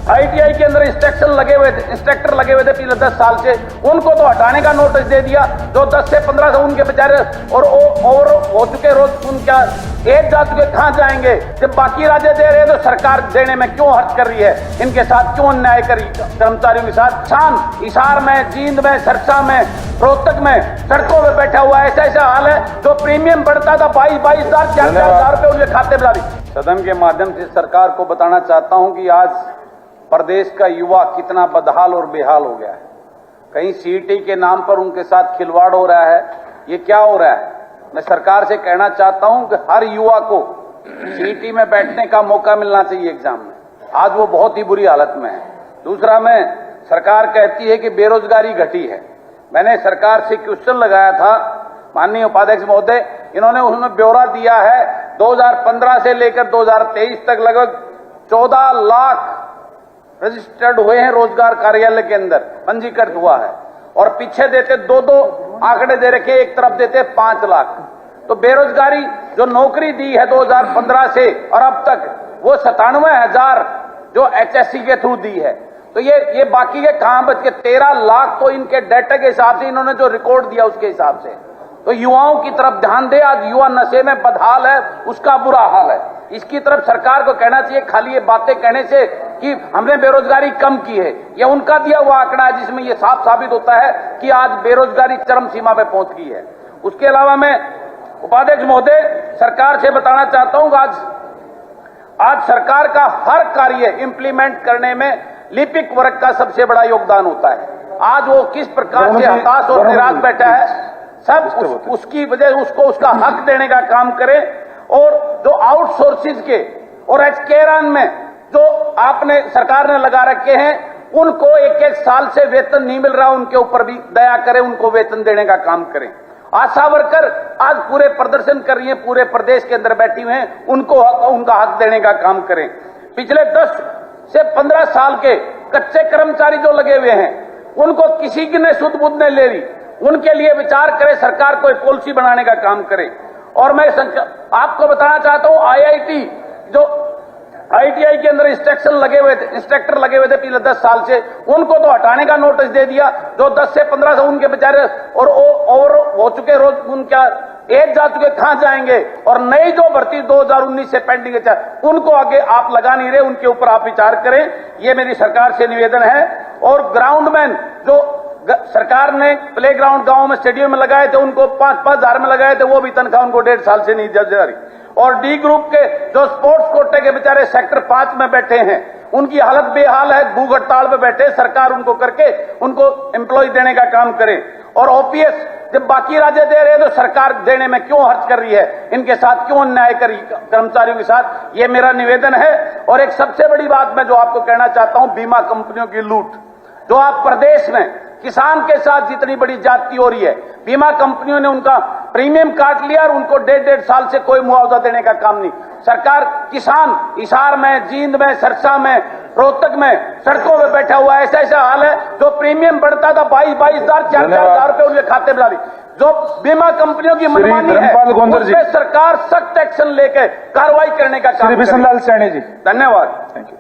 ITI के अंदर instructor लगे हुए थे पिछले 10 साल से, उनको तो हटाने का नोटिस दे दिया। जो 10 से 15 से उनके बेचारे और हो चुके रोज उनका एज जा चुके, कहां जाएंगे? जब बाकी राज्य दे रहे हैं तो सरकार देने में क्यों हर्ज कर रही है? इनके साथ क्यों अन्याय करी कर्मचारियों के साथ? शान हिसार में, जींद में, सरसा में, रोहतक में सड़कों में बैठा हुआ है। ऐसा हाल है जो प्रीमियम बढ़ता था 22,000 4,000 रुपए उनके खाते में डाली। सदन के माध्यम से सरकार को बताना चाहता हूं कि आज प्रदेश का युवा कितना बदहाल और बेहाल हो गया है। कहीं सीईटी के नाम पर उनके साथ खिलवाड़ हो रहा है। ये क्या हो रहा है? मैं सरकार से कहना चाहता हूं कि हर युवा को सीईटी में बैठने का मौका मिलना चाहिए एग्जाम में। आज वो बहुत ही बुरी हालत में है। दूसरा, मैं सरकार कहती है कि बेरोजगारी घटी है। मैंने सरकार से क्वेश्चन लगाया था, माननीय उपाध्यक्ष महोदय, इन्होंने उसमें ब्यौरा दिया है 2015 से लेकर 2023 तक लगभग 14 लाख रजिस्टर्ड हुए हैं रोजगार कार्यालय के अंदर, पंजीकृत हुआ है। और पीछे देते दो आंकड़े दे रखे, एक तरफ देते 5 लाख। तो बेरोजगारी जो नौकरी दी है 2015 से और अब तक वो 97,000 जो HSC के थ्रू दी है। तो ये बाकी के कहां बच के 13 लाख तो इनके डाटा के हिसाब से इन्होंने जो रिकॉर्ड दिया उसके हिसाब से। तो युवाओं की तरफ ध्यान दे। आज युवा नशे में बदहाल है, उसका बुरा हाल है। इसकी तरफ सरकार को कहना चाहिए। खाली ये बातें कहने से कि हमने बेरोजगारी कम की है, यह उनका दिया हुआ आंकड़ा है जिसमें यह साफ साबित होता है कि आज बेरोजगारी चरम सीमा पे पहुंच गई है। उसके अलावा मैं उपाध्यक्ष महोदय सरकार से बताना चाहता हूं कि आज सरकार का हर कार्य इंप्लीमेंट करने में लिपिक वर्ग का सबसे बड़ा योगदान होता है। आज वो किस प्रकार से हताश और निराश बैठा है, सब उसकी वजह उसको उसका हक देने का काम करें। और जो आउटसोर्सिस के और एचकेरान में जो आपने सरकार ने लगा रखे हैं, उनको एक साल से वेतन नहीं मिल रहा, उनके ऊपर भी दया करें, उनको वेतन देने का काम करें। आशा वर्कर आज पूरे प्रदर्शन कर रही हैं, पूरे प्रदेश के अंदर बैठी हुए हैं, उनको उनका हक देने का काम करें। पिछले 10 से 15 साल के कच्चे कर्मचारी जो लगे हुए हैं, उनको किसी की ने सुध बुध नहीं ले रही, उनके लिए विचार करे, सरकार कोई पॉलिसी बनाने का काम करे। और मैं आपको बताना चाहता हूं, ITI के अंदर इंस्ट्रक्टर लगे हुए थे पिछले 10 साल से, उनको तो हटाने का नोटिस दे दिया। जो 10 से 15 से उनके बेचारे और हो चुके रोज उनका एज जा चुके, कहां जाएंगे? और नई जो भर्ती 2019 से पेंडिंग है, उनको आगे आप लगा नहीं रहे, उनके ऊपर आप विचार करें। ये मेरी सरकार से निवेदन है। और ग्राउंडमैन जो सरकार ने प्ले ग्राउंड गांव में स्टेडियम में लगाए थे, उनको 5-5 हजार में लगाए थे, वो भी तनख्वाह उनको 1.5 साल से नहीं दी जा रही। और डी ग्रुप के जो स्पोर्ट्स कोटे के बेचारे सेक्टर 5 में बैठे हैं, उनकी हालत बेहाल है, भूख हड़ताल पे बैठे। सरकार उनको करके उनको एम्प्लॉय देने का काम करे। और OPS जब बाकी राज्य दे रहे हैं तो सरकार देने में क्यों हर्ज कर रही है? इनके साथ क्यों अन्याय करी कर्मचारियों के साथ? ये मेरा निवेदन है। और एक सबसे बड़ी बात मैं जो आपको कहना चाहता हूं, बीमा कंपनियों की लूट जो आप प्रदेश में किसान के साथ जितनी बड़ी ज्यादती हो रही है, बीमा कंपनियों ने उनका प्रीमियम काट लिया और उनको 1.5 साल से कोई मुआवजा देने का काम नहीं। सरकार किसान हिसार में, जींद में, सरसा में, रोहतक में सड़कों में बैठा हुआ है। ऐसा हाल है जो प्रीमियम बढ़ता था 22,000 4,000 रुपए उनके खाते में डाली। जो बीमा कंपनियों की मनमानी है, उस पर सरकार सख्त एक्शन लेकर कार्रवाई करने का काम करे। श्री बिशन लाल सैनी जी, धन्यवाद। Thank you.